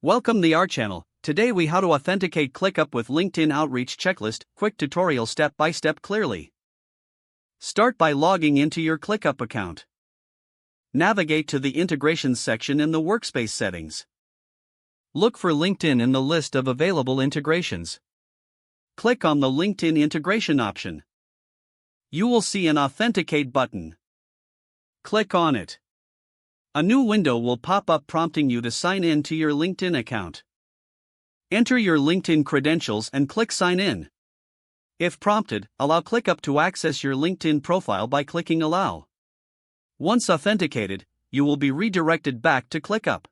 Welcome to our channel. Today we how to authenticate ClickUp with LinkedIn Outreach Checklist, quick tutorial step by step clearly. Start by logging into your ClickUp account. Navigate to the Integrations section in the Workspace settings. Look for LinkedIn in the list of available integrations. Click on the LinkedIn integration option. You will see an Authenticate button. Click on it. A new window will pop up prompting you to sign in to your LinkedIn account. Enter your LinkedIn credentials and click Sign In. If prompted, allow ClickUp to access your LinkedIn profile by clicking Allow. Once authenticated, you will be redirected back to ClickUp.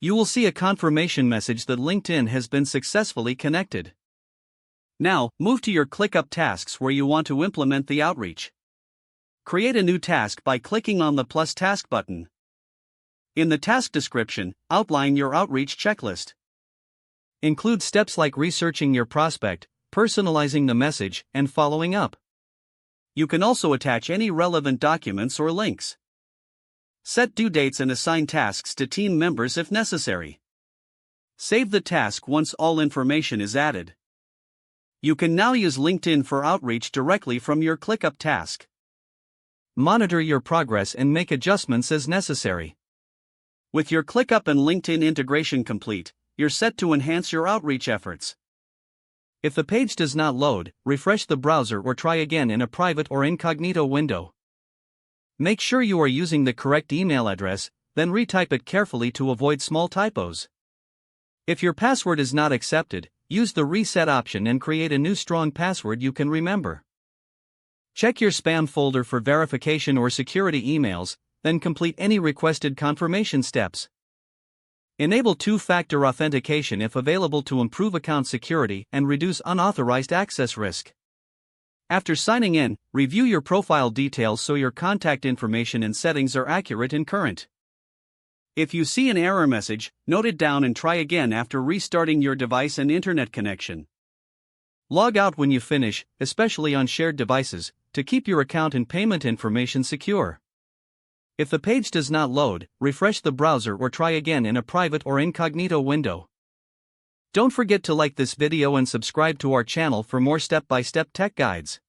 You will see a confirmation message that LinkedIn has been successfully connected. Now, move to your ClickUp tasks where you want to implement the outreach. Create a new task by clicking on the plus task button. In the task description, outline your outreach checklist. Include steps like researching your prospect, personalizing the message, and following up. You can also attach any relevant documents or links. Set due dates and assign tasks to team members if necessary. Save the task once all information is added. You can now use LinkedIn for outreach directly from your ClickUp task. Monitor your progress and make adjustments as necessary. With your ClickUp and LinkedIn integration complete, you're set to enhance your outreach efforts. If the page does not load, refresh the browser or try again in a private or incognito window. Make sure you are using the correct email address, then retype it carefully to avoid small typos. If your password is not accepted, use the reset option and create a new strong password you can remember. Check your spam folder for verification or security emails, then complete any requested confirmation steps. Enable two-factor authentication if available to improve account security and reduce unauthorized access risk. After signing in, review your profile details so your contact information and settings are accurate and current. If you see an error message, note it down and try again after restarting your device and internet connection. Log out when you finish, especially on shared devices, to keep your account and payment information secure. If the page does not load, refresh the browser or try again in a private or incognito window. Don't forget to like this video and subscribe to our channel for more step-by-step tech guides.